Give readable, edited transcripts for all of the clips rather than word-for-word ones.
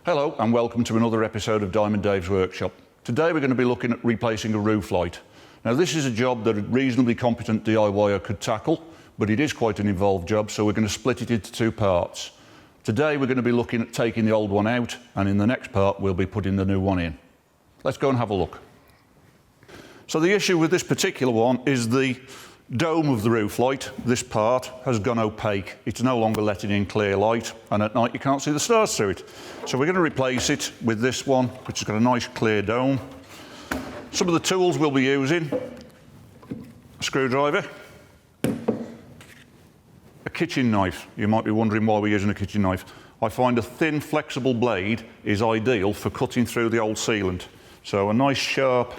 Hello and welcome to another episode of Diamond Dave's Workshop. Today we're going to be looking at replacing a roof light. Now this is a job that a reasonably competent DIYer could tackle, but it is quite an involved job, so we're going to split it into two parts. Today we're going to be looking at taking the old one out, and in the next part we'll be putting the new one in. Let's go and have a look. So the issue with this particular one is the dome of the roof light, this part, has gone opaque. It's no longer letting in clear light, and at night you can't see the stars through it. So we're going to replace it with this one, which has got a nice clear dome. Some of the tools we'll be using: a screwdriver, a kitchen knife. You might be wondering why we're using a kitchen knife. I find a thin, flexible blade is ideal for cutting through the old sealant. So a nice, sharp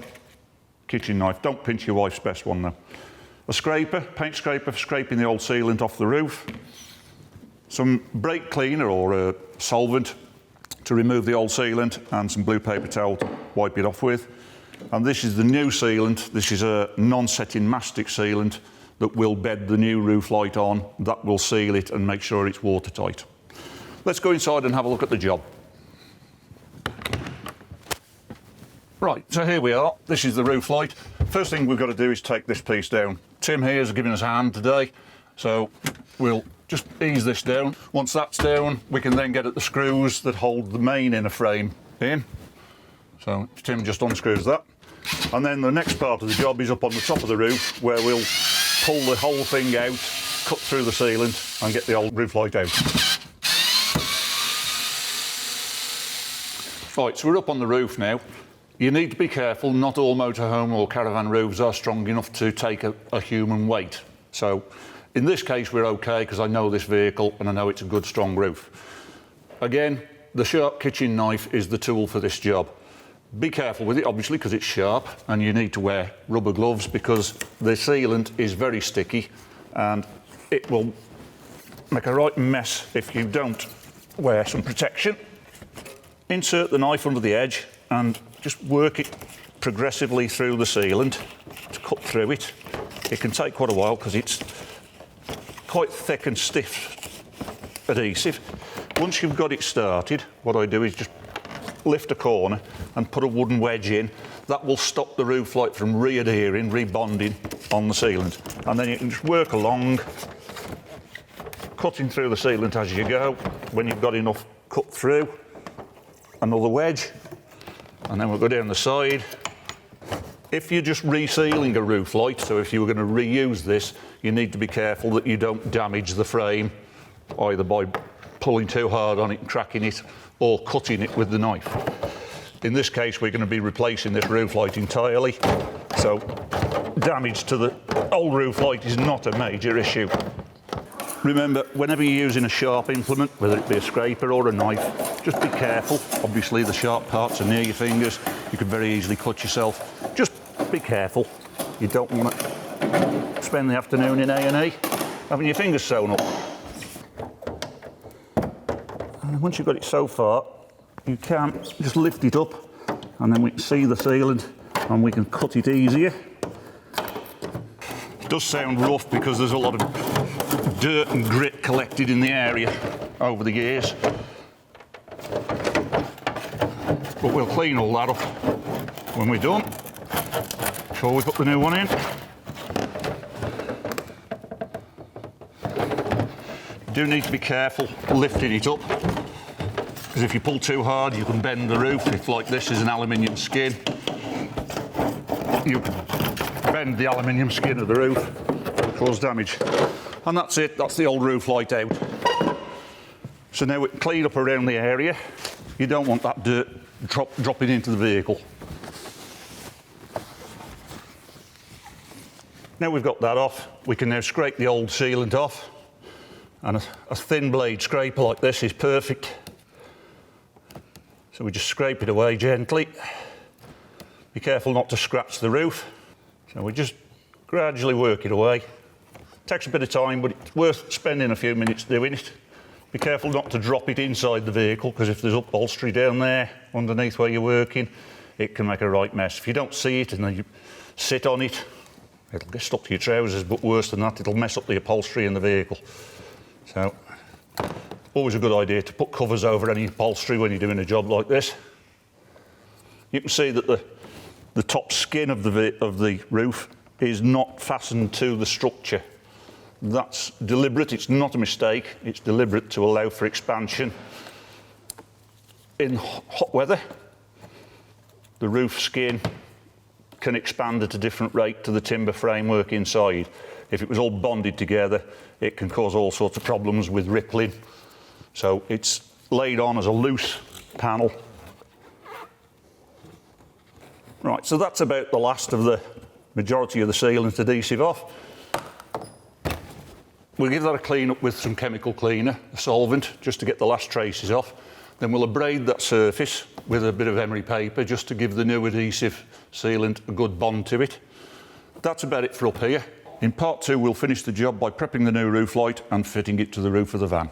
kitchen knife. Don't pinch your wife's best one though. A scraper, paint scraper for scraping the old sealant off the roof. Some brake cleaner or a solvent to remove the old sealant, and some blue paper towel to wipe it off with. And this is the new sealant. This is a non-setting mastic sealant that will bed the new roof light on. That will seal it and make sure it's watertight. Let's go inside and have a look at the job. Right, so here we are. This is the roof light. First thing we've got to do is take this piece down. Tim here is giving us a hand today, so we'll just ease this down. Once that's down, we can then get at the screws that hold the main inner frame in. So Tim just unscrews that. And then the next part of the job is up on the top of the roof, where we'll pull the whole thing out, cut through the sealant and get the old roof light out. Right, so we're up on the roof now. You need to be careful. Not all motorhome or caravan roofs are strong enough to take a human weight. So in this case we're okay, because I know this vehicle and I know it's a good strong roof. Again, the sharp kitchen knife is the tool for this job. Be careful with it, obviously, because it's sharp, and you need to wear rubber gloves because the sealant is very sticky and it will make a right mess if you don't wear some protection. Insert the knife under the edge and just work it progressively through the sealant to cut through it. It can take quite a while because it's quite thick and stiff adhesive. Once you've got it started, what I do is just lift a corner and put a wooden wedge in. That will stop the roof light from re-adhering, rebonding on the sealant. And then you can just work along, cutting through the sealant as you go. When you've got enough cut through, another wedge, and then we'll go down the side. If you're just resealing a roof light, so if you were going to reuse this, you need to be careful that you don't damage the frame, either by pulling too hard on it and cracking it, or cutting it with the knife. In this case, we're going to be replacing this roof light entirely, so damage to the old roof light is not a major issue. Remember, whenever you're using a sharp implement, whether it be a scraper or a knife, just be careful. Obviously, the sharp parts are near your fingers. You could very easily cut yourself. Just be careful. You don't want to spend the afternoon in A&E having your fingers sewn up. And once you've got it so far, you can just lift it up, and then we can see the sealant and we can cut it easier. It does sound rough because there's a lot of dirt and grit collected in the area over the years. But we'll clean all that up when we're done, before we put the new one in. You do need to be careful lifting it up, because if you pull too hard you can bend the roof. If, like this is an aluminium skin, you can bend the aluminium skin of the roof and cause damage. And that's it, that's the old roof light out. So now we can clean up around the area. You don't want that dirt dropping into the vehicle. Now we've got that off, we can now scrape the old sealant off. And a thin blade scraper like this is perfect. So we just scrape it away gently. Be careful not to scratch the roof. So we just gradually work it away. Takes a bit of time, but it's worth spending a few minutes doing it. Be careful not to drop it inside the vehicle, because if there's upholstery down there underneath where you're working, it can make a right mess. If you don't see it and then you sit on it, it'll get stuck to your trousers, but worse than that, it'll mess up the upholstery in the vehicle. So always a good idea to put covers over any upholstery when you're doing a job like this. You can see that the top skin of the roof is not fastened to the structure. That's deliberate, it's not a mistake, it's deliberate to allow for expansion. In hot weather, the roof skin can expand at a different rate to the timber framework inside. If it was all bonded together, it can cause all sorts of problems with rippling. So it's laid on as a loose panel. Right, so that's about the last of the majority of the sealant adhesive off. We'll give that a clean up with some chemical cleaner, a solvent, just to get the last traces off. Then we'll abrade that surface with a bit of emery paper just to give the new adhesive sealant a good bond to it. That's about it for up here. In part 2, we'll finish the job by prepping the new roof light and fitting it to the roof of the van.